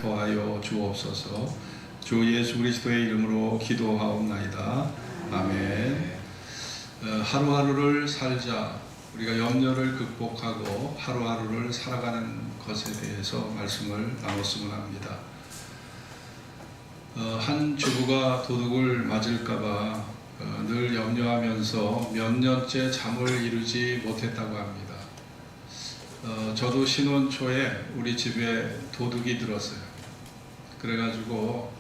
더하여 주옵소서. 주 예수 그리스도의 이름으로 기도하옵나이다. 아멘. 하루하루를 살자. 우리가 염려를 극복하고 하루하루를 살아가는 것에 대해서 말씀을 나눴으면 합니다. 한 주부가 도둑을 맞을까봐 늘 염려하면서 몇 년째 잠을 이루지 못했다고 합니다. 저도 신혼 초에 우리 집에 도둑이 들었어요. 그래가지고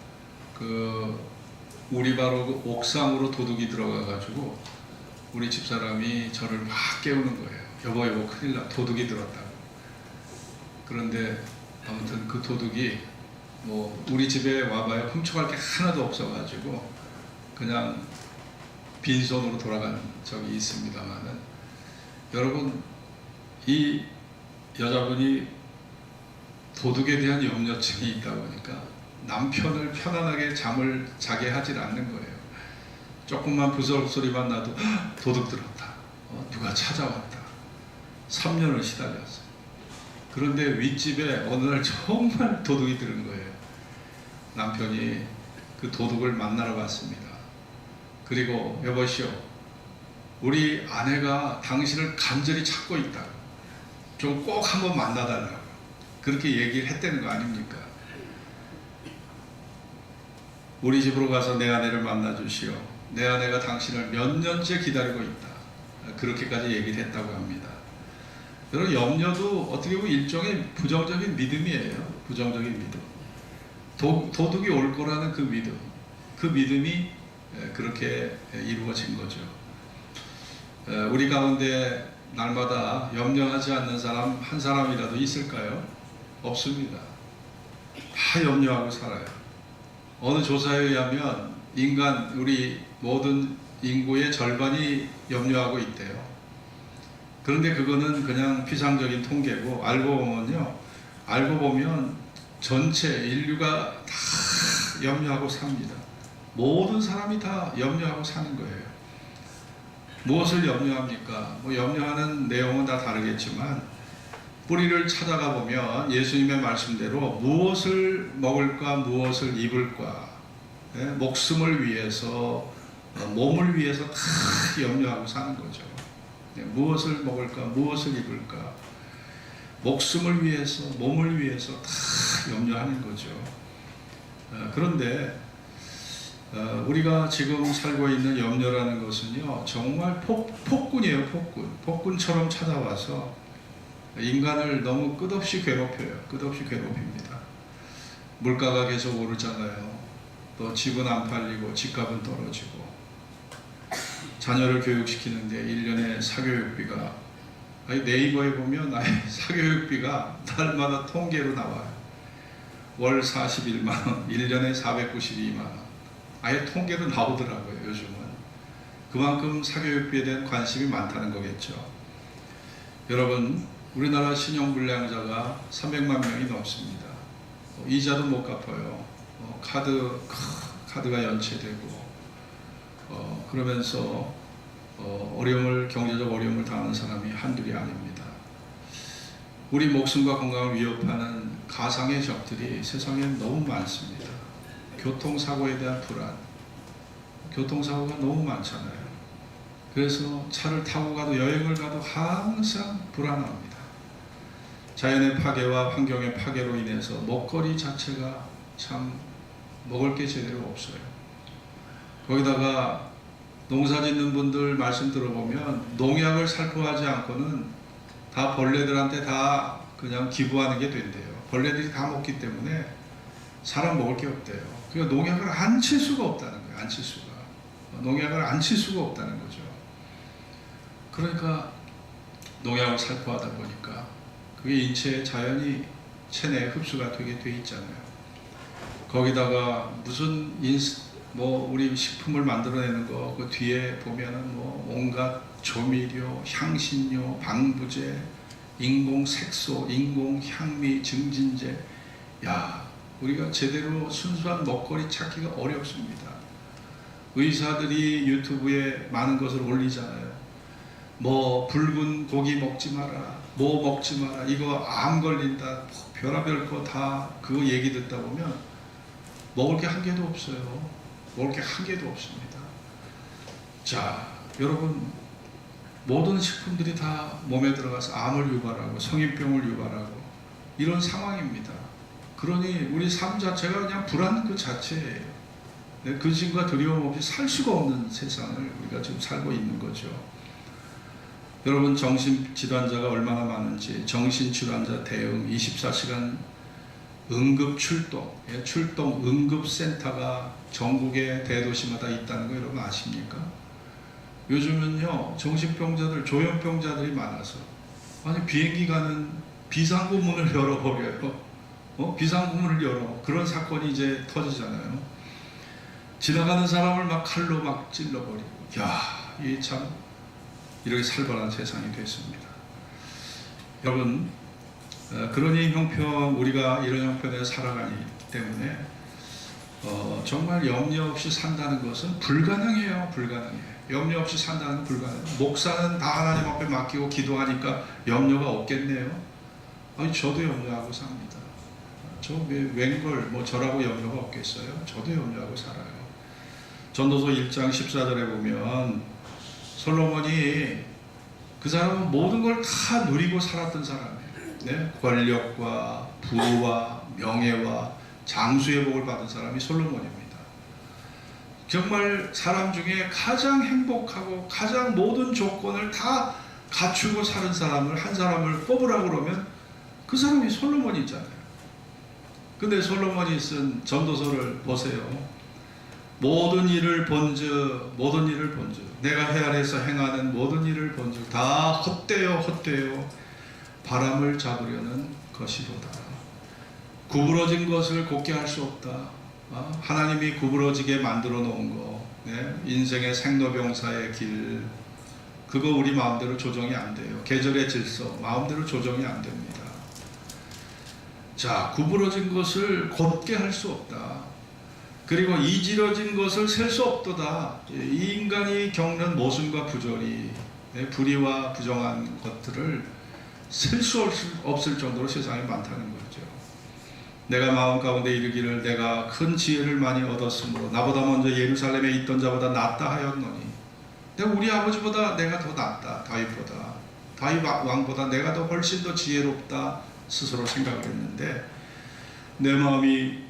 우리 바로 옥상으로 도둑이 들어가가지고 우리 집사람이 저를 막 깨우는 거예요. 여보 큰일 나, 도둑이 들었다고. 그런데 아무튼 그 도둑이 우리 집에 와봐야 훔쳐갈 게 하나도 없어가지고 그냥 빈손으로 돌아간 적이 있습니다만은, 여러분, 이 여자분이 도둑에 대한 염려증이 있다 보니까 남편을 편안하게 잠을 자게 하질 않는 거예요. 조금만 부스럭 소리만 나도 도둑 들었다, 누가 찾아왔다. 3년을 시달렸어요. 그런데 윗집에 어느 날 정말 도둑이 들은 거예요. 남편이 그 도둑을 만나러 갔습니다. 그리고 여보시오, 우리 아내가 당신을 간절히 찾고 있다, 좀 꼭 한번 만나달라고 그렇게 얘기를 했다는 거 아닙니까? 우리 집으로 가서 내 아내를 만나 주시오. 내 아내가 당신을 몇 년째 기다리고 있다. 그렇게까지 얘기를 했다고 합니다. 여러분, 염려도 어떻게 보면 일종의 부정적인 믿음이에요. 부정적인 믿음. 도둑이 올 거라는 그 믿음. 그 믿음이 그렇게 이루어진 거죠. 우리 가운데 날마다 염려하지 않는 사람 한 사람이라도 있을까요? 없습니다. 다 염려하고 살아요. 어느 조사에 의하면 우리 모든 인구의 절반이 염려하고 있대요. 그런데 그거는 그냥 피상적인 통계고, 알고 보면 전체 인류가 다 염려하고 삽니다. 모든 사람이 다 염려하고 사는 거예요. 무엇을 염려합니까? 염려하는 내용은 다 다르겠지만 뿌리를 찾아가 보면 예수님의 말씀대로 무엇을 먹을까, 무엇을 입을까, 목숨을 위해서, 몸을 위해서 다 염려하고 사는 거죠. 무엇을 먹을까, 무엇을 입을까, 목숨을 위해서, 몸을 위해서 다 염려하는 거죠. 그런데 우리가 지금 살고 있는 염려라는 것은요, 정말 폭군이에요. 폭군처럼 찾아와서 인간을 너무 끝없이 괴롭혀요. 끝없이 괴롭힙니다. 물가가 계속 오르잖아요. 또 집은 안 팔리고 집값은 떨어지고, 자녀를 교육시키는데 1년에 사교육비가, 네이버에 보면 사교육비가 날마다 통계로 나와요. 월 41만원, 1년에 492만원. 아예 통계로 나오더라고요. 요즘은. 그만큼 사교육비에 대한 관심이 많다는 거겠죠. 여러분, 우리나라 신용불량자가 300만 명이 넘습니다. 이자도 못 갚아요. 카드가 연체되고, 그러면서 경제적 어려움을 당하는 사람이 한둘이 아닙니다. 우리 목숨과 건강을 위협하는 가상의 적들이 세상에 너무 많습니다. 교통사고에 대한 불안, 교통사고가 너무 많잖아요. 그래서 차를 타고 가도, 여행을 가도 항상 불안합니다. 자연의 파괴와 환경의 파괴로 인해서 먹거리 자체가 참 먹을 게 제대로 없어요. 거기다가 농사 짓는 분들 말씀 들어보면 농약을 살포하지 않고는 다 벌레들한테 다 그냥 기부하는 게 된대요. 벌레들이 다 먹기 때문에 사람 먹을 게 없대요. 그러니까 농약을 안 칠 수가 없다는 거예요. 농약을 안 칠 수가 없다는 거죠. 그러니까 농약을 살포하다 보니까 그게 인체에 자연히 체내에 흡수가 되게 돼 있잖아요. 거기다가 무슨 우리 식품을 만들어내는 거, 그 뒤에 보면은 온갖 조미료, 향신료, 방부제, 인공색소, 인공향미, 증진제. 우리가 제대로 순수한 먹거리 찾기가 어렵습니다. 의사들이 유튜브에 많은 것을 올리잖아요. 뭐 붉은 고기 먹지 마라, 뭐 먹지 마라, 이거 암 걸린다, 별의별 거 다 그거 얘기 듣다 보면 먹을 게 한 개도 없어요. 먹을 게 한 개도 없습니다. 자, 여러분, 모든 식품들이 다 몸에 들어가서 암을 유발하고 성인병을 유발하고 이런 상황입니다. 그러니 우리 삶 자체가 그냥 불안 그 자체예요. 근심과 두려움 없이 살 수가 없는 세상을 우리가 지금 살고 있는 거죠. 여러분, 정신질환자가 얼마나 많은지, 정신질환자 대응 24시간 응급 출동 응급센터가 전국의 대도시마다 있다는 거 여러분 아십니까? 요즘은요, 정신병자들, 조현병자들이 많아서 아니 비행기 가는 비상구문을 열어버려요. 비상구문을 열어. 그런 사건이 이제 터지잖아요. 지나가는 사람을 막 칼로 막 찔러버리고. 야, 이 참 이렇게 살벌한 세상이 됐습니다. 여러분, 그러니 우리가 이런 형편에 살아가기 때문에 정말 염려 없이 산다는 것은 불가능해요. 염려 없이 산다는 건 불가능해요. 목사는 다 하나님 앞에 맡기고 기도하니까 염려가 없겠네요. 아니, 저도 염려하고 삽니다. 저 웬걸 뭐 저라고 염려가 없겠어요? 저도 염려하고 살아요. 전도서 1장 14절에 보면 솔로몬이 그 사람은 모든 걸 다 누리고 살았던 사람이에요. 네? 권력과 부와 명예와 장수의 복을 받은 사람이 솔로몬입니다. 정말 사람 중에 가장 행복하고 가장 모든 조건을 다 갖추고 사는 한 사람을 뽑으라고 그러면 그 사람이 솔로몬이잖아요. 근데 솔로몬이 쓴 전도서를 보세요. 모든 일을 본즉 내가 헤아려서 행하는 모든 일을 본즉 다 헛되어 바람을 잡으려는 것이로다. 구부러진 것을 곧게 할 수 없다. 하나님이 구부러지게 만들어 놓은 거, 인생의 생로병사의 길, 그거 우리 마음대로 조정이 안 돼요. 계절의 질서 마음대로 조정이 안 됩니다. 자, 구부러진 것을 곧게 할 수 없다. 그리고 이지러진 것을 셀 수 없도다. 이 인간이 겪는 모순과 부조리, 불의와 부정한 것들을 셀 수 없을 정도로 세상에 많다는 거죠. 내가 마음 가운데 이르기를 내가 큰 지혜를 많이 얻었으므로 나보다 먼저 예루살렘에 있던 자보다 낫다 하였노니, 내가 우리 아버지보다 내가 더 낫다. 다윗 왕보다 내가 더 훨씬 더 지혜롭다 스스로 생각을 했는데, 내 마음이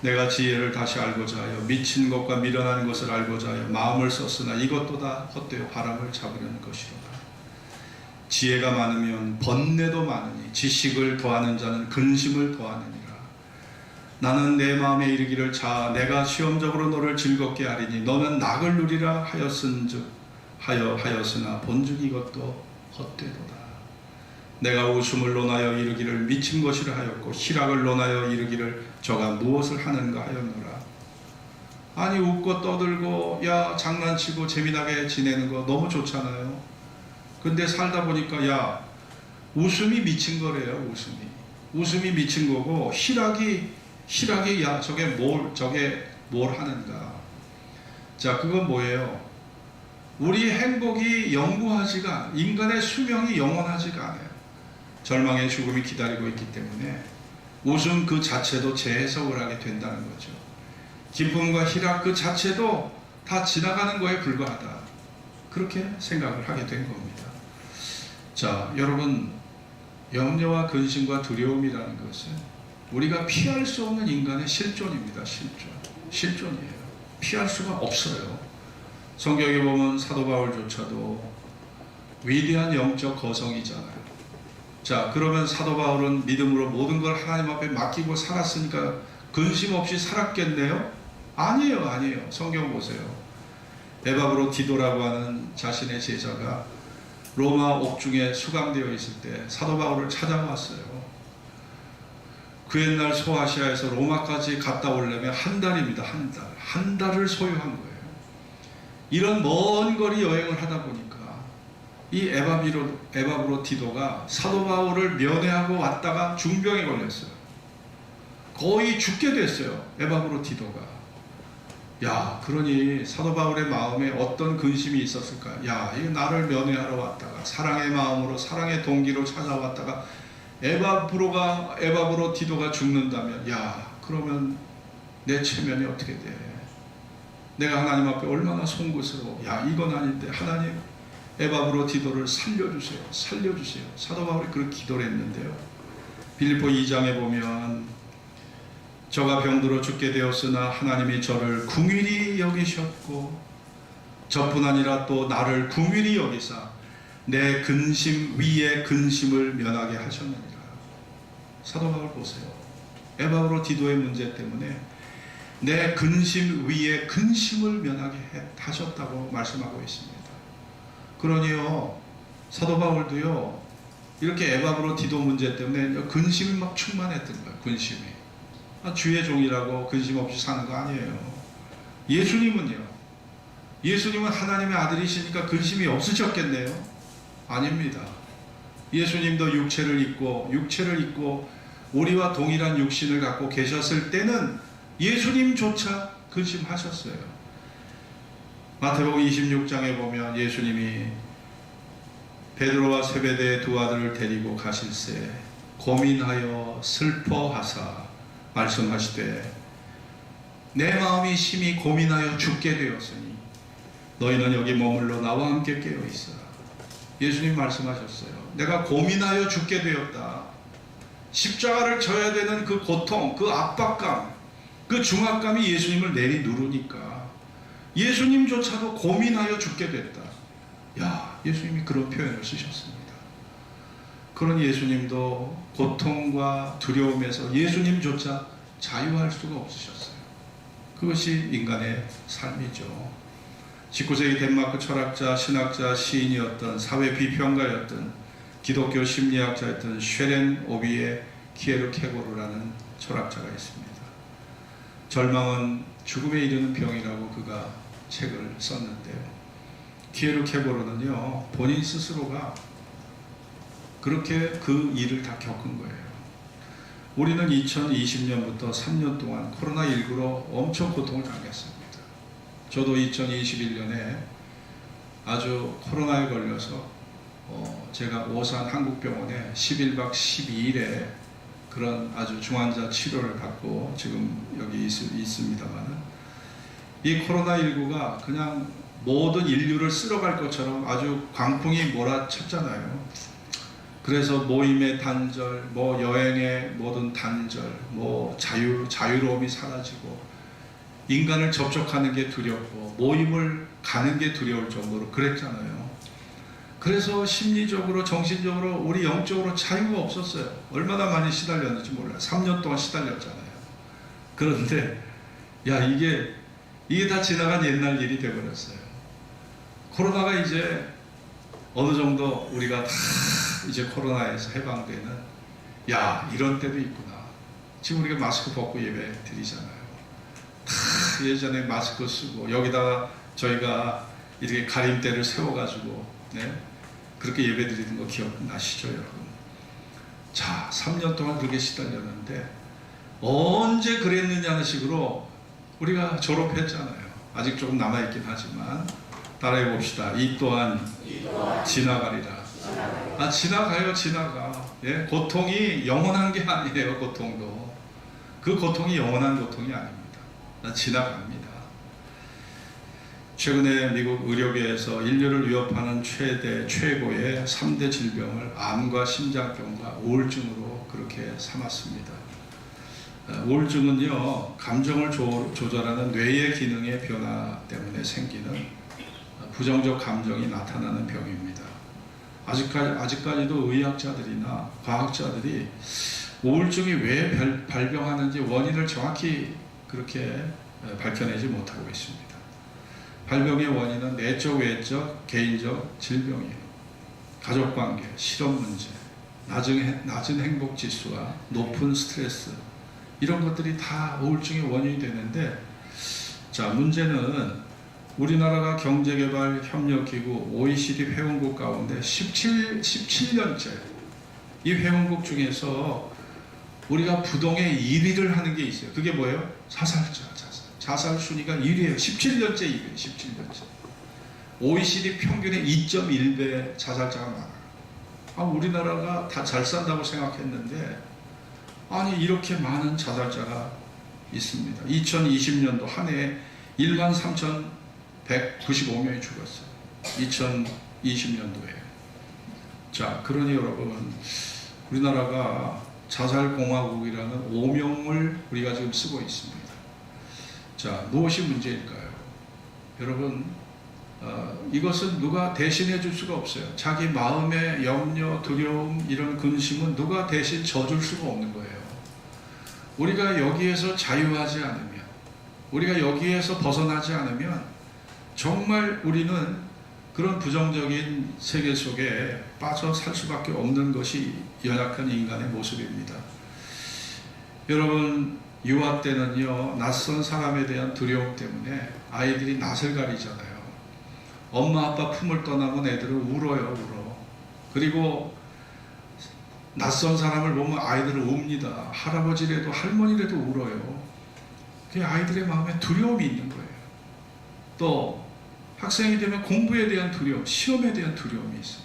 내가 지혜를 다시 알고자 하여 미친 것과 미련한 것을 알고자 하여 마음을 썼으나 이것도 다 헛되어 바람을 잡으려는 것이로다. 지혜가 많으면 번뇌도 많으니 지식을 더하는 자는 근심을 더하느니라. 나는 내 마음에 이르기를 자 내가 시험적으로 너를 즐겁게 하리니 너는 낙을 누리라 하였으나 본즉 이것도 헛되도다. 내가 웃음을 논하여 이르기를 미친 것이라 하였고 희락을 논하여 이르기를 저가 무엇을 하는가 하였노라. 아니, 웃고 떠들고 장난치고 재미나게 지내는 거 너무 좋잖아요. 근데 살다 보니까 웃음이 미친 거래요. 웃음이 미친 거고 희락이 저게 뭘 하는가. 자, 그건 뭐예요? 우리 행복이 영구하지가, 인간의 수명이 영원하지가 않아요. 절망의 죽음이 기다리고 있기 때문에 웃음 그 자체도 재해석을 하게 된다는 거죠. 기쁨과 희락 그 자체도 다 지나가는 거에 불과하다. 그렇게 생각을 하게 된 겁니다. 자, 여러분, 염려와 근심과 두려움이라는 것은 우리가 피할 수 없는 인간의 실존입니다. 실존이에요. 피할 수가 없어요. 성경에 보면 사도 바울조차도 위대한 영적 거성이잖아요. 자, 그러면 사도 바울은 믿음으로 모든 걸 하나님 앞에 맡기고 살았으니까 근심 없이 살았겠네요? 아니에요. 성경 보세요. 에바브로 디도라고 하는 자신의 제자가 로마 옥중에 수감되어 있을 때 사도 바울을 찾아왔어요. 그 옛날 소아시아에서 로마까지 갔다 오려면 한 달입니다. 한 달을 소요한 거예요. 이런 먼 거리 여행을 하다 보니까 이 에바브로 디도가 사도 바울을 면회하고 왔다가 중병에 걸렸어요. 거의 죽게 됐어요. 에바브로 디도가. 야, 그러니 사도 바울의 마음에 어떤 근심이 있었을까? 야, 이거 나를 면회하러 왔다가 사랑의 마음으로 사랑의 동기로 찾아왔다가 에바브로 디도가 죽는다면, 야, 그러면 내 체면이 어떻게 돼? 내가 하나님 앞에 얼마나 송구스러워. 야, 이건 아닌데 하나님, 에바브로 디도를 살려주세요. 살려주세요. 사도 바울이 그렇게 기도를 했는데요. 빌립보 2장에 보면 저가 병들어 죽게 되었으나 하나님이 저를 긍휼히 여기셨고 저뿐 아니라 또 나를 긍휼히 여기사 내 근심 위에 근심을 면하게 하셨느니라. 사도 바울 보세요. 에바브로 디도의 문제 때문에 내 근심 위에 근심을 면하게 하셨다고 말씀하고 있습니다. 그러니요, 사도 바울도요, 이렇게 에바브로 디도 문제 때문에 근심이 막 충만했던 거예요. 근심이. 주의 종이라고 근심 없이 사는 거 아니에요. 예수님은요, 예수님은 하나님의 아들이시니까 근심이 없으셨겠네요? 아닙니다. 예수님도 육체를 입고 우리와 동일한 육신을 갖고 계셨을 때는 예수님조차 근심하셨어요. 마태복음 26장에 보면 예수님이 베드로와 세베대의 두 아들을 데리고 가실새 고민하여 슬퍼하사 말씀하시되 내 마음이 심히 고민하여 죽게 되었으니 너희는 여기 머물러 나와 함께 깨어 있어라. 예수님 말씀하셨어요. 내가 고민하여 죽게 되었다. 십자가를 져야 되는 그 고통, 그 압박감, 그 중압감이 예수님을 내리누르니까 예수님조차도 고민하여 죽게 됐다. 야, 예수님이 그런 표현을 쓰셨습니다. 그런 예수님도 고통과 두려움에서 예수님조차 자유할 수가 없으셨어요. 그것이 인간의 삶이죠. 19세기 덴마크 철학자, 신학자, 시인이었던 사회 비평가였던 기독교 심리학자였던 쉐렌 오비에 키에르케고르라는 철학자가 있습니다. 절망은 죽음에 이르는 병이라고 그가 책을 썼는데요. 키에르케고르는요, 본인 스스로가 그렇게 그 일을 다 겪은 거예요. 우리는 2020년부터 3년 동안 코로나19로 엄청 고통을 당했습니다. 저도 2021년에 아주 코로나에 걸려서 제가 오산 한국병원에 11박 12일에 그런 아주 중환자 치료를 받고 지금 여기 있습니다만, 이 코로나19가 그냥 모든 인류를 쓸어갈 것처럼 아주 광풍이 몰아쳤잖아요. 그래서 모임의 단절, 여행의 모든 단절, 자유로움이 사라지고 인간을 접촉하는 게 두렵고 모임을 가는 게 두려울 정도로 그랬잖아요. 그래서 심리적으로, 정신적으로, 우리 영적으로 자유가 없었어요. 얼마나 많이 시달렸는지 몰라요. 3년 동안 시달렸잖아요. 그런데 이게 다 지나간 옛날 일이 되어버렸어요. 코로나가 이제 어느 정도 우리가 다 이제 코로나에서 해방되는, 이런 때도 있구나. 지금 우리가 마스크 벗고 예배 드리잖아요. 다 예전에 마스크 쓰고 여기다가 저희가 이렇게 가림대를 세워가지고 그렇게 예배 드리는 거 기억나시죠, 여러분? 자, 3년 동안 그렇게 시달렸는데 언제 그랬느냐는 식으로 우리가 졸업했잖아요. 아직 조금 남아있긴 하지만 따라해 봅시다. 이 또한 지나가리라. 지나가요, 지나가. 고통이 영원한 게 아니에요, 고통도. 그 고통이 영원한 고통이 아닙니다. 지나갑니다. 최근에 미국 의료계에서 인류를 위협하는 최고의 3대 질병을 암과 심장병과 우울증으로 그렇게 삼았습니다. 우울증은요, 감정을 조절하는 뇌의 기능의 변화 때문에 생기는 부정적 감정이 나타나는 병입니다. 아직까지도 의학자들이나 과학자들이 우울증이 왜 발병하는지 원인을 정확히 그렇게 밝혀내지 못하고 있습니다. 발병의 원인은 내적, 외적, 개인적 질병이에요. 가족관계, 실업 문제, 낮은 행복 지수와 높은 스트레스, 이런 것들이 다 우울증의 원인이 되는데, 자, 문제는 우리나라가 경제개발협력기구 OECD 회원국 가운데 17년째 이 회원국 중에서 우리가 부동의 1위를 하는 게 있어요. 그게 뭐예요? 사살자, 자살. 자살 순위가 1위예요. 17년째 1위예요. 17년째. OECD 평균의 2.1배 자살자가 많아요. 우리나라가 다 잘 산다고 생각했는데 아니 이렇게 많은 자살자가 있습니다. 2020년도 한 해에 13,195명이 죽었어요. 2020년도에. 자, 그러니 여러분, 우리나라가 자살공화국이라는 오명을 우리가 지금 쓰고 있습니다. 자, 무엇이 문제일까요? 여러분, 이것은 누가 대신해 줄 수가 없어요. 자기 마음의 염려, 두려움, 이런 근심은 누가 대신 져줄 수가 없는 거예요. 우리가 여기에서 자유하지 않으면, 우리가 여기에서 벗어나지 않으면 정말 우리는 그런 부정적인 세계 속에 빠져 살 수밖에 없는 것이 연약한 인간의 모습입니다. 여러분, 유아 때는요, 낯선 사람에 대한 두려움 때문에 아이들이 낯을 가리잖아요. 엄마 아빠 품을 떠나면 애들은 울어요, 울어. 그리고 낯선 사람을 보면 아이들은 웁니다. 할아버지라도 할머니라도 울어요. 그 아이들의 마음에 두려움이 있는 거예요. 또 학생이 되면 공부에 대한 두려움, 시험에 대한 두려움이 있어요.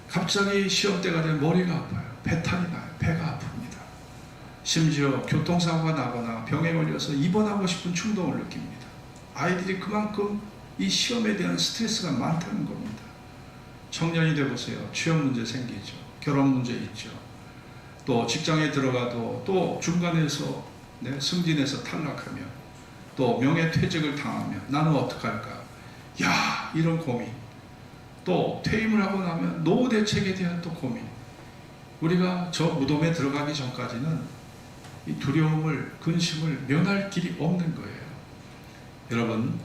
갑자기 시험 때가 되면 머리가 아파요. 배탈이 나요. 배가 아픕니다. 심지어 교통사고가 나거나 병에 걸려서 입원하고 싶은 충동을 느낍니다. 아이들이 그만큼 이 시험에 대한 스트레스가 많다는 겁니다. 청년이 되보세요. 취업 문제 생기죠. 결혼 문제 있죠. 또 직장에 들어가도 또 중간에서 승진해서 탈락하면, 또 명예퇴직을 당하면 나는 어떡할까? 야, 이런 고민. 또 퇴임을 하고 나면 노후 대책에 대한 또 고민. 우리가 저 무덤에 들어가기 전까지는 이 두려움을, 근심을 면할 길이 없는 거예요. 여러분,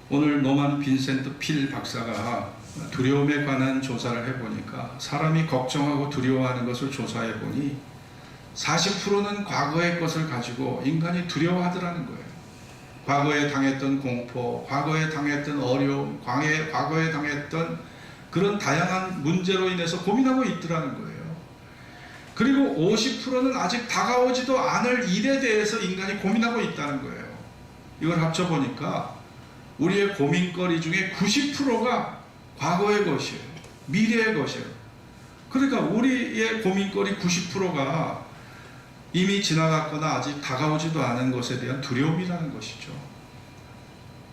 오늘 노만 빈센트 필 박사가 두려움에 관한 조사를 해보니까 사람이 걱정하고 두려워하는 것을 조사해보니 40%는 과거의 것을 가지고 인간이 두려워하더라는 거예요. 과거에 당했던 공포, 과거에 당했던 어려움, 과거에 당했던 그런 다양한 문제로 인해서 고민하고 있더라는 거예요. 그리고 50%는 아직 다가오지도 않을 일에 대해서 인간이 고민하고 있다는 거예요. 이걸 합쳐보니까 우리의 고민거리 중에 90%가 과거의 것이에요. 미래의 것이에요. 그러니까 우리의 고민거리 90%가 이미 지나갔거나 아직 다가오지도 않은 것에 대한 두려움이라는 것이죠.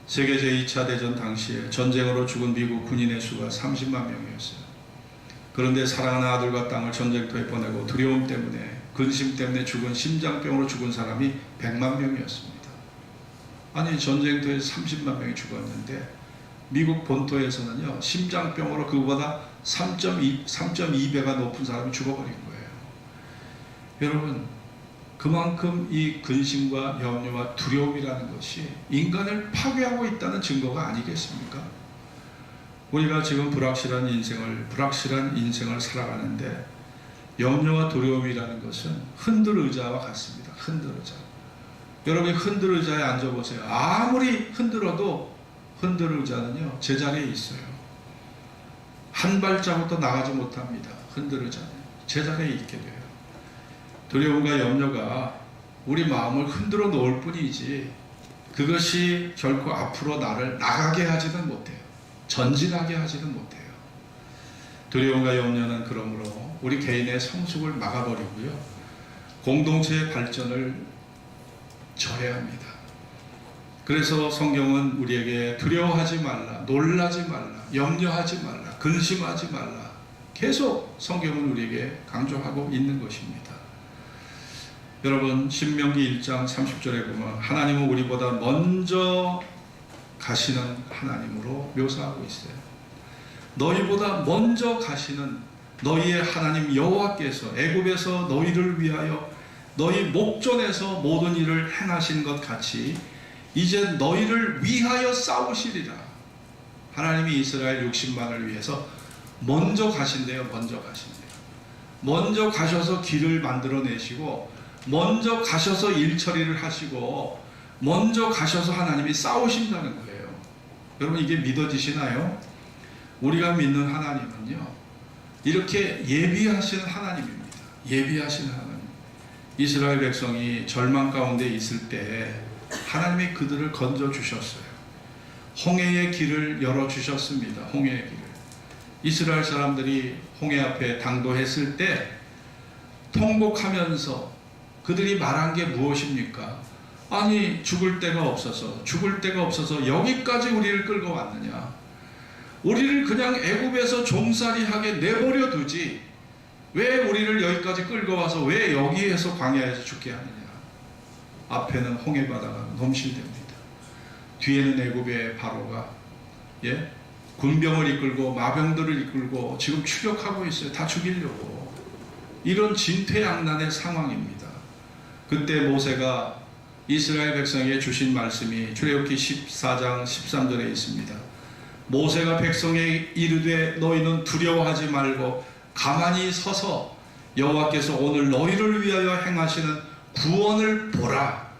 세계 제2차 대전 당시에 전쟁으로 죽은 미국 군인의 수가 30만 명이었어요. 그런데 사랑하는 아들과 땅을 전쟁터에 보내고 두려움 때문에, 근심 때문에 죽은, 심장병으로 죽은 사람이 100만 명이었습니다. 아니, 전쟁터에 30만 명이 죽었는데 미국 본토에서는요, 심장병으로 그보다 3.2배가 높은 사람이 죽어버린 거예요. 여러분, 그만큼 이 근심과 염려와 두려움이라는 것이 인간을 파괴하고 있다는 증거가 아니겠습니까? 우리가 지금 불확실한 인생을 살아가는데 염려와 두려움이라는 것은 흔들 의자와 같습니다. 흔들 의자. 여러분이 흔들 의자에 앉아보세요. 아무리 흔들어도 흔들 의자는요, 제자리에 있어요. 한 발자국도 나가지 못합니다. 흔들 의자는 제자리에 있게 돼요. 두려움과 염려가 우리 마음을 흔들어 놓을 뿐이지 그것이 결코 앞으로 나를 나가게 하지는 못해요. 전진하게 하지는 못해요. 두려움과 염려는 그러므로 우리 개인의 성숙을 막아버리고요, 공동체의 발전을 저해합니다. 그래서 성경은 우리에게 두려워하지 말라, 놀라지 말라, 염려하지 말라, 근심하지 말라, 계속 성경은 우리에게 강조하고 있는 것입니다. 여러분, 신명기 1장 30절에 보면 하나님은 우리보다 먼저 가시는 하나님으로 묘사하고 있어요. 너희보다 먼저 가시는 너희의 하나님 여호와께서 애굽에서 너희를 위하여 너희 목전에서 모든 일을 행하신 것 같이 이제 너희를 위하여 싸우시리라. 하나님이 이스라엘 60만을 위해서 먼저 가신대요. 먼저 가신대요. 먼저 가셔서 길을 만들어내시고, 먼저 가셔서 일 처리를 하시고, 먼저 가셔서 하나님이 싸우신다는 거예요. 여러분, 이게 믿어지시나요? 우리가 믿는 하나님은요, 이렇게 예비하시는 하나님입니다. 예비하시는 하나님. 이스라엘 백성이 절망 가운데 있을 때 하나님이 그들을 건져주셨어요. 홍해의 길을 열어주셨습니다. 홍해의 길을. 이스라엘 사람들이 홍해 앞에 당도했을 때 통곡하면서 그들이 말한 게 무엇입니까? 아니, 죽을 데가 없어서 여기까지 우리를 끌고 왔느냐? 우리를 그냥 애굽에서 종살이하게 내버려 두지 왜 우리를 여기까지 끌고 와서 왜 여기에서 광야에서 죽게 하느냐? 앞에는 홍해 바다가 넘실댑니다. 뒤에는 애굽의 바로가 군병을 이끌고 마병들을 이끌고 지금 추격하고 있어요. 다 죽이려고. 이런 진퇴양난의 상황입니다. 그때 모세가 이스라엘 백성에게 주신 말씀이 출애굽기 14장 13절에 있습니다. 모세가 백성에게 이르되 너희는 두려워하지 말고 가만히 서서 여호와께서 오늘 너희를 위하여 행하시는 구원을 보라.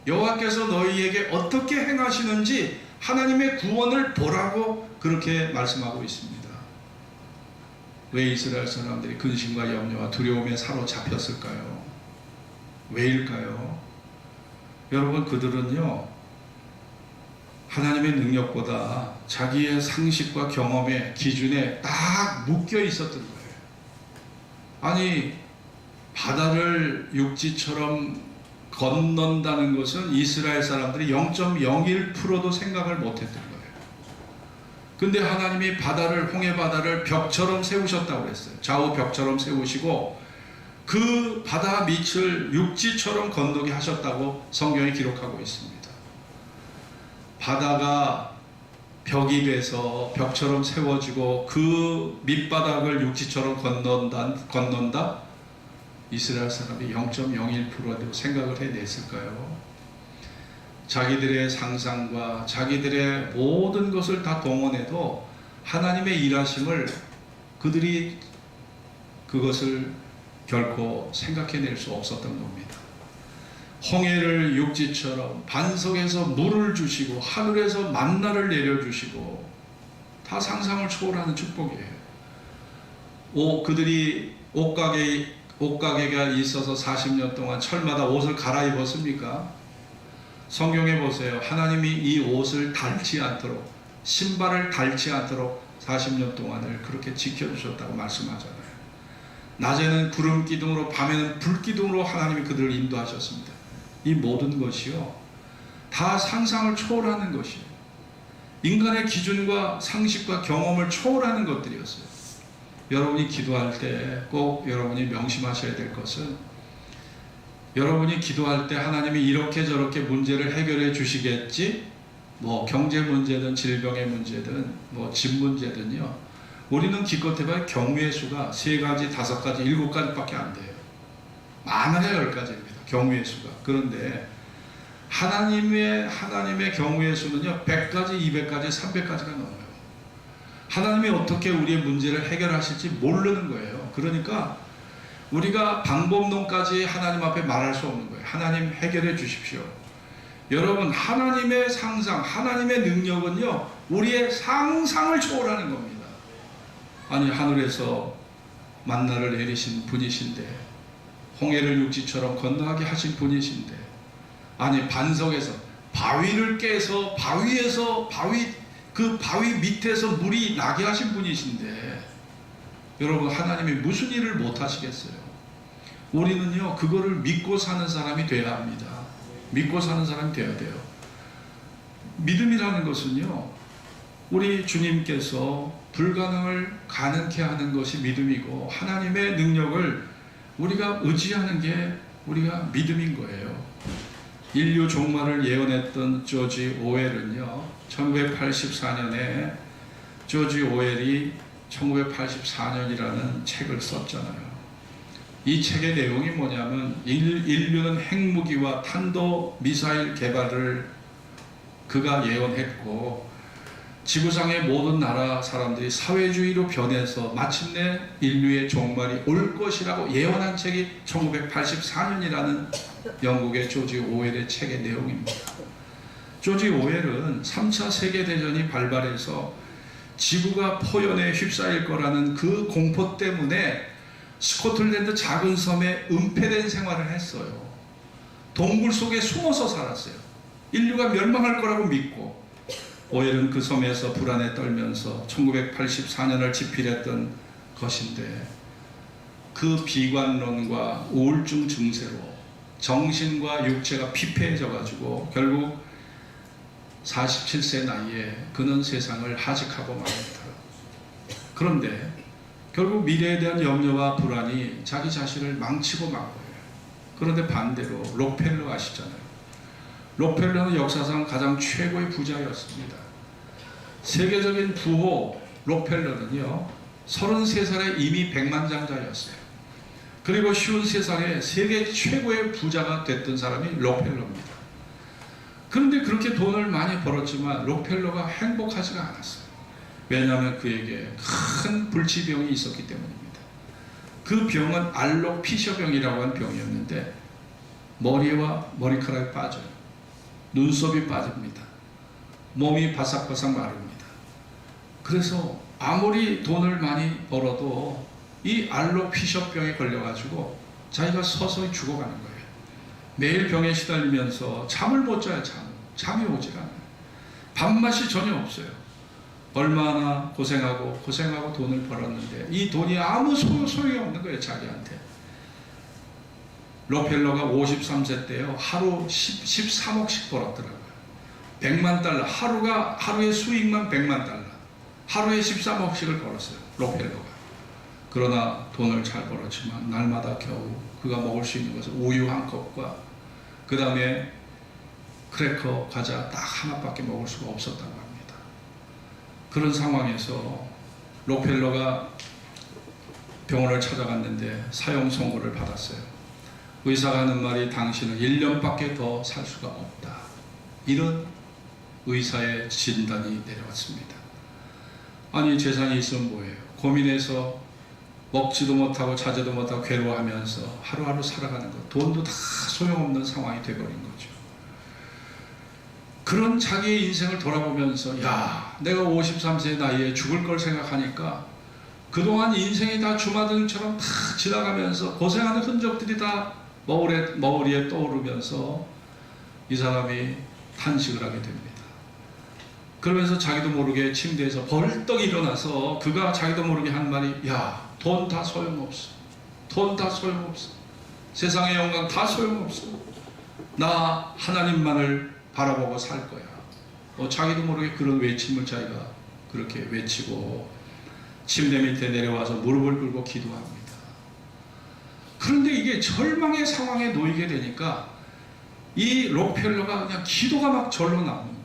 여호와께서 너희에게 어떻게 행하시는지 하나님의 구원을 보라고 그렇게 말씀하고 있습니다. 왜 이스라엘 사람들이 근심과 염려와 두려움에 사로잡혔을까요? 왜일까요? 여러분, 그들은요 하나님의 능력보다 자기의 상식과 경험의 기준에 딱 묶여 있었던 거예요. 아니, 바다를 육지처럼 건넌다는 것은 이스라엘 사람들이 0.01%도 생각을 못했던 거예요. 근데 하나님이 바다를, 홍해 바다를 벽처럼 세우셨다고 그랬어요. 좌우 벽처럼 세우시고 그 바다 밑을 육지처럼 건너게 하셨다고 성경이 기록하고 있습니다. 바다가 벽이 돼서 벽처럼 세워지고 그 밑바닥을 육지처럼 건넌다? 이스라엘 사람이 0.01%도 생각을 해냈을까요? 자기들의 상상과 자기들의 모든 것을 다 동원해도 하나님의 일하심을 그들이 그것을 결코 생각해낼 수 없었던 겁니다. 홍해를 육지처럼 반석에서 물을 주시고 하늘에서 만나를 내려주시고 다 상상을 초월하는 축복이에요. 그들이 옷가게가 있어서 40년 동안 철마다 옷을 갈아입었습니까? 성경에 보세요. 하나님이 이 옷을 닳지 않도록, 신발을 닳지 않도록 40년 동안을 그렇게 지켜주셨다고 말씀하잖아요. 낮에는 구름 기둥으로, 밤에는 불 기둥으로 하나님이 그들을 인도하셨습니다. 이 모든 것이요 다 상상을 초월하는 것이에요. 인간의 기준과 상식과 경험을 초월하는 것들이었어요. 여러분이 기도할 때 꼭 여러분이 명심하셔야 될 것은, 여러분이 기도할 때 하나님이 이렇게 저렇게 문제를 해결해 주시겠지, 경제 문제든 질병의 문제든 집 문제든요, 우리는 기껏해봐야 경우의 수가 3가지, 5가지, 7가지밖에 안 돼요. 많아야 10가지입니다. 경우의 수가. 그런데 하나님의 경우의 수는요 100가지, 200가지, 300가지가 넘어요. 하나님이 어떻게 우리의 문제를 해결하실지 모르는 거예요. 그러니까 우리가 방법론까지 하나님 앞에 말할 수 없는 거예요. 하나님 해결해 주십시오. 여러분, 하나님의 상상, 하나님의 능력은요 우리의 상상을 초월하는 겁니다. 아니, 하늘에서 만나를 내리신 분이신데, 홍해를 육지처럼 건너가게 하신 분이신데, 아니, 반석에서 바위를 깨서 그 바위 밑에서 물이 나게 하신 분이신데, 여러분, 하나님이 무슨 일을 못 하시겠어요? 우리는요 그거를 믿고 사는 사람이 돼야 합니다. 믿고 사는 사람이 돼야 돼요. 믿음이라는 것은요 우리 주님께서 불가능을 가능케 하는 것이 믿음이고, 하나님의 능력을 우리가 의지하는 게 우리가 믿음인 거예요. 인류 종말을 예언했던 조지 오웰은요 1984년에 조지 오웰이 1984년이라는 책을 썼잖아요. 이 책의 내용이 뭐냐면, 인류는 핵무기와 탄도 미사일 개발을 그가 예언했고, 지구상의 모든 나라 사람들이 사회주의로 변해서 마침내 인류의 종말이 올 것이라고 예언한 책이 1984년이라는 영국의 조지 오웰의 책의 내용입니다. 조지 오웰은 3차 세계대전이 발발해서 지구가 포연에 휩싸일 거라는 그 공포 때문에 스코틀랜드 작은 섬에 은폐된 생활을 했어요. 동굴 속에 숨어서 살았어요. 인류가 멸망할 거라고 믿고 오웰은 그 섬에서 불안에 떨면서 1984년을 집필했던 것인데, 그 비관론과 우울증 증세로 정신과 육체가 피폐해져 가지고 결국 47세 나이에 그는 세상을 하직하고 맙니다. 그런데 결국 미래에 대한 염려와 불안이 자기 자신을 망치고 만 거예요. 그런데 반대로 록펠러 아시잖아요. 록펠러는 역사상 가장 최고의 부자였습니다. 세계적인 부호 록펠러는요, 33살에 이미 백만장자였어요. 그리고 53살에 세계 최고의 부자가 됐던 사람이 록펠러입니다. 그런데 그렇게 돈을 많이 벌었지만 록펠러가 행복하지가 않았어요. 왜냐하면 그에게 큰 불치병이 있었기 때문입니다. 그 병은 알로피셔병이라고 하는 병이었는데, 머리와 머리카락이 빠져요. 눈썹이 빠집니다. 몸이 바삭바삭 마릅니다. 그래서 아무리 돈을 많이 벌어도 이 알로피셔병에 걸려가지고 자기가 서서히 죽어가는 거예요. 매일 병에 시달리면서 잠을 못 자요. 잠이 오질 않아요. 밥맛이 전혀 없어요. 얼마나 고생하고 돈을 벌었는데 이 돈이 아무 소용이 없는 거예요, 자기한테. 록펠러가 53세 때요, 하루 13억씩 벌었더라고요. 100만 달러, 하루의 수익만 100만 달러, 하루에 13억씩을 벌었어요, 록펠러가. 그러나 돈을 잘 벌었지만 날마다 겨우 그가 먹을 수 있는 것은 우유 한 컵과 그 다음에 크래커, 과자 딱 하나밖에 먹을 수가 없었다고 합니다. 그런 상황에서 록펠러가 병원을 찾아갔는데 사형 선고를 받았어요. 의사가 하는 말이 당신은 1년밖에 더 살 수가 없다. 이런 의사의 진단이 내려왔습니다. 아니, 재산이 있으면 뭐예요? 고민해서 먹지도 못하고 자지도 못하고 괴로워하면서 하루하루 살아가는 것, 돈도 다 소용없는 상황이 되어버린 거죠. 그런 자기의 인생을 돌아보면서, 야, 내가 53세 나이에 죽을 걸 생각하니까 그동안 인생이 다 주마등처럼 다 지나가면서 고생하는 흔적들이 다 머리에 떠오르면서 이 사람이 탄식을 하게 됩니다. 그러면서 자기도 모르게 침대에서 벌떡 일어나서 그가 자기도 모르게 한 말이, 야, 돈 다 소용없어. 돈 다 소용없어. 세상의 영광 다 소용없어. 나 하나님만을 바라보고 살 거야. 자기도 모르게 그런 외침을 자기가 그렇게 외치고 침대 밑에 내려와서 무릎을 꿇고 기도합니다. 그런데 이게 절망의 상황에 놓이게 되니까 이 록펠러가 그냥 기도가 막 절로 나오는 거예요.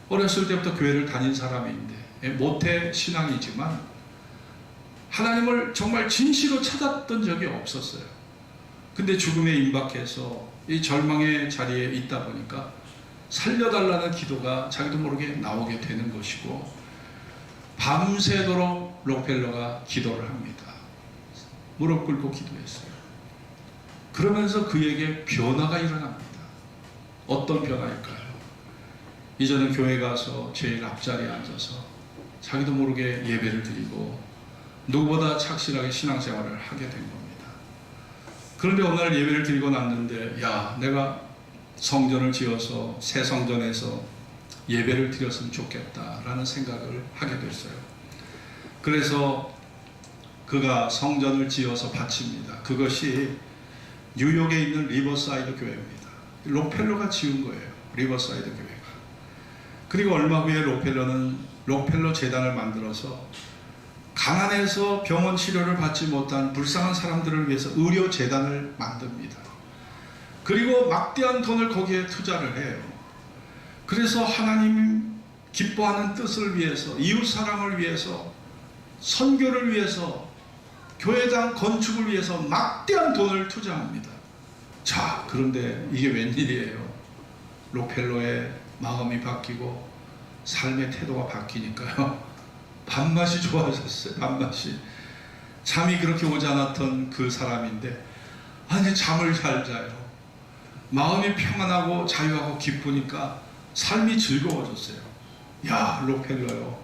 어렸을 때부터 교회를 다닌 사람인데, 모태 신앙이지만 하나님을 정말 진실로 찾았던 적이 없었어요. 근데 죽음에 임박해서 이 절망의 자리에 있다 보니까 살려달라는 기도가 자기도 모르게 나오게 되는 것이고, 밤새도록 록펠러가 기도를 합니다. 무릎 꿇고 기도했어요. 그러면서 그에게 변화가 일어납니다. 어떤 변화일까요? 이제는 교회 가서 제일 앞자리에 앉아서 자기도 모르게 예배를 드리고 누구보다 착실하게 신앙생활을 하게 된 겁니다. 그런데 어느 날 예배를 드리고 났는데, 야, 내가 성전을 지어서 새 성전에서 예배를 드렸으면 좋겠다라는 생각을 하게 됐어요. 그래서 그가 성전을 지어서 바칩니다. 그것이 뉴욕에 있는 리버사이드 교회입니다. 록펠러가 지은 거예요, 리버사이드 교회가. 그리고 얼마 후에 록펠러는 록펠러 재단을 만들어서 가난해서 병원 치료를 받지 못한 불쌍한 사람들을 위해서 의료 재단을 만듭니다. 그리고 막대한 돈을 거기에 투자를 해요. 그래서 하나님 기뻐하는 뜻을 위해서, 이웃 사랑을 위해서, 선교를 위해서, 교회당 건축을 위해서 막대한 돈을 투자합니다. 자, 그런데 이게 웬일이에요? 록펠러의 마음이 바뀌고 삶의 태도가 바뀌니까요, 밥맛이 좋아졌어요. 밥맛이. 잠이 그렇게 오지 않았던 그 사람인데, 아니, 잠을 잘 자요. 마음이 평안하고 자유하고 기쁘니까 삶이 즐거워졌어요. 야, 록펠러요,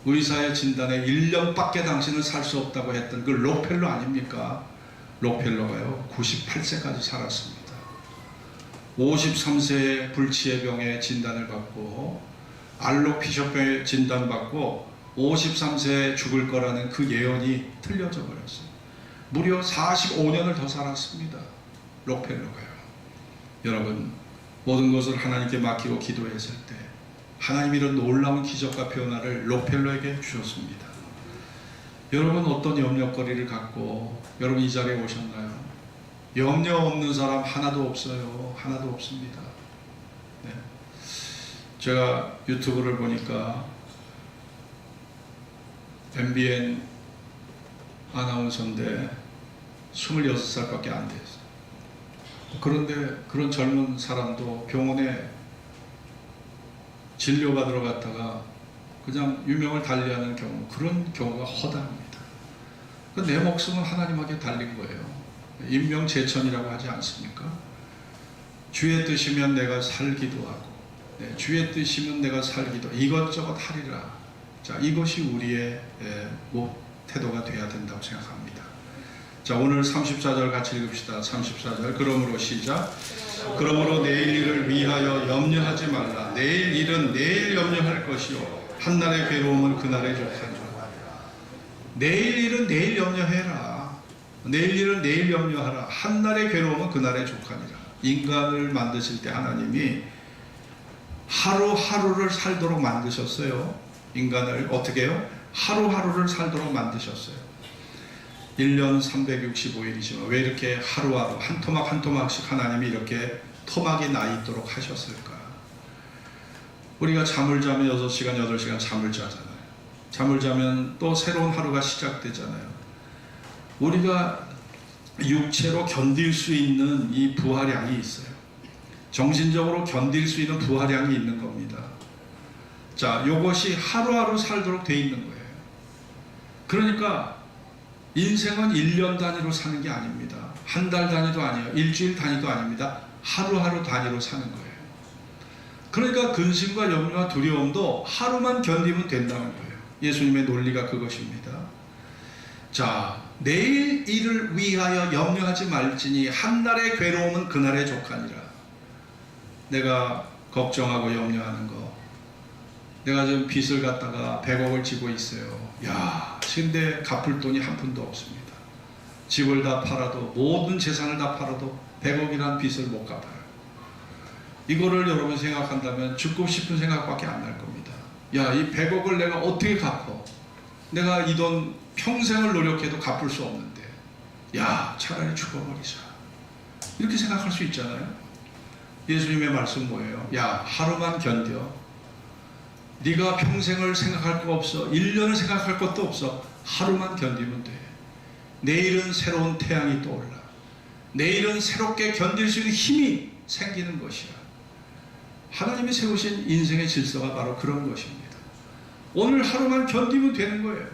의사의 진단에 1년밖에 당신은 살 수 없다고 했던 그 록펠러 아닙니까? 록펠러가요 98세까지 살았습니다. 53세에 불치의 병에 진단을 받고 알로피셔병에 진단받고 53세에 죽을 거라는 그 예언이 틀려져 버렸어요. 무려 45년을 더 살았습니다. 록펠러가요. 여러분, 모든 것을 하나님께 맡기고 기도했을 때 하나님 이런 놀라운 기적과 변화를 록펠러에게 주셨습니다. 여러분, 어떤 염려거리를 갖고 여러분 이 자리에 오셨나요? 염려 없는 사람 하나도 없어요. 하나도 없습니다. 네. 제가 유튜브를 보니까 MBN 아나운서인데 26살밖에 안 됐어요. 그런데 그런 젊은 사람도 병원에 진료받으러 갔다가 그냥 유명을 달리하는 경우, 그런 경우가 허다합니다. 내 목숨은 하나님에게 달린 거예요. 임명제천이라고 하지 않습니까? 주의 뜻이면 내가 살기도 하고, 네, 주의 뜻이면 내가 살기도, 이것저것 하리라. 자, 이것이 우리의 태도가 되어야 된다고 생각합니다. 자, 오늘 34절 같이 읽읍시다. 34절. 그러므로 시작. 그러므로 내일 일을 위하여 염려하지 말라. 내일 일은 내일 염려할 것이요 한날의 괴로움은 그날의 족하니라. 내일 일은 내일 염려해라. 내일 일은 내일 염려하라. 한날의 괴로움은 그날의 족하니라. 인간을 만드실 때 하나님이 하루하루를 살도록 만드셨어요. 인간을 어떻게 해요? 하루하루를 살도록 만드셨어요. 1년 365일이지만 왜 이렇게 하루하루 한 토막 한 토막씩 하나님이 이렇게 토막이 나 있도록 하셨을까? 우리가 잠을 자면 6시간 8시간 잠을 자잖아요. 잠을 자면 또 새로운 하루가 시작되잖아요. 우리가 육체로 견딜 수 있는 이 부하량이 있어요. 정신적으로 견딜 수 있는 부하량이 있는 겁니다. 자, 이것이 하루하루 살도록 돼 있는 거예요. 그러니까 인생은 1년 단위로 사는 게 아닙니다. 한 달 단위도 아니에요. 일주일 단위도 아닙니다. 하루하루 단위로 사는 거예요. 그러니까 근심과 염려와 두려움도 하루만 견디면 된다는 거예요. 예수님의 논리가 그것입니다. 자, 내일 일을 위하여 염려하지 말지니 한날의 괴로움은 그날의 족하니라. 내가 걱정하고 염려하는 거, 내가 지금 빚을 갖다가 100억을 지고 있어요. 야, 근데 갚을 돈이 한 푼도 없습니다. 집을 다 팔아도, 모든 재산을 다 팔아도 100억이란 빚을 못 갚아요. 이거를 여러분 생각한다면 죽고 싶은 생각밖에 안 날 겁니다. 야, 이 100억을 내가 어떻게 갚어? 내가 이 돈 평생을 노력해도 갚을 수 없는데, 야, 차라리 죽어버리자. 이렇게 생각할 수 있잖아요. 예수님의 말씀 뭐예요? 야, 하루만 견뎌. 네가 평생을 생각할 거 없어. 1년을 생각할 것도 없어. 하루만 견디면 돼. 내일은 새로운 태양이 떠올라. 내일은 새롭게 견딜 수 있는 힘이 생기는 것이야. 하나님이 세우신 인생의 질서가 바로 그런 것입니다. 오늘 하루만 견디면 되는 거예요.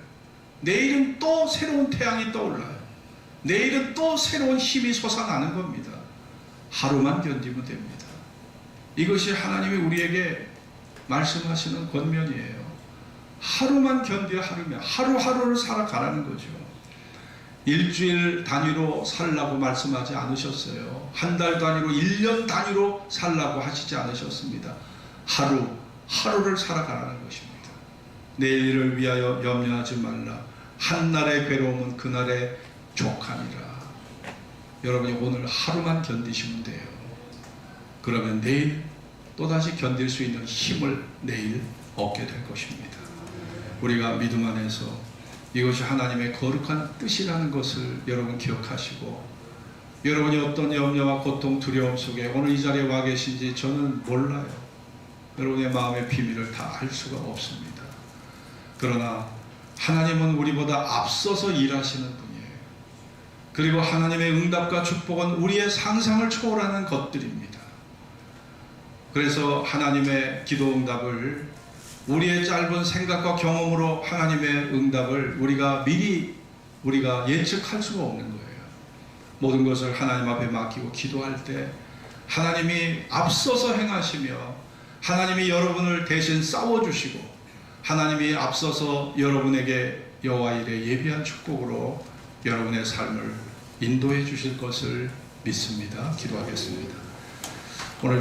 내일은 또 새로운 태양이 떠올라요. 내일은 또 새로운 힘이 솟아나는 겁니다. 하루만 견디면 됩니다. 이것이 하나님이 우리에게 말씀하시는 권면이에요. 하루만 견뎌. 하루면 하루하루를 살아가라는 거죠. 일주일 단위로 살라고 말씀하지 않으셨어요. 한 달 단위로, 1년 단위로 살라고 하시지 않으셨습니다. 하루를 살아가라는 것입니다. 내일을 위하여 염려하지 말라. 한날의 괴로움은 그날의 족하니라. 여러분이 오늘 하루만 견디시면 돼요. 그러면 내일 또다시 견딜 수 있는 힘을 내일 얻게 될 것입니다. 우리가 믿음 안에서 이것이 하나님의 거룩한 뜻이라는 것을 여러분 기억하시고, 여러분이 어떤 염려와 고통, 두려움 속에 오늘 이 자리에 와 계신지 저는 몰라요. 여러분의 마음의 비밀을 다 알 수가 없습니다. 그러나 하나님은 우리보다 앞서서 일하시는 분이에요. 그리고 하나님의 응답과 축복은 우리의 상상을 초월하는 것들입니다. 그래서 하나님의 기도 응답을, 우리의 짧은 생각과 경험으로 하나님의 응답을 우리가 예측할 수가 없는 거예요. 모든 것을 하나님 앞에 맡기고 기도할 때 하나님이 앞서서 행하시며, 하나님이 여러분을 대신 싸워주시고, 하나님이 앞서서 여러분에게 여호와 일에 예비한 축복으로 여러분의 삶을 인도해 주실 것을 믿습니다. 기도하겠습니다.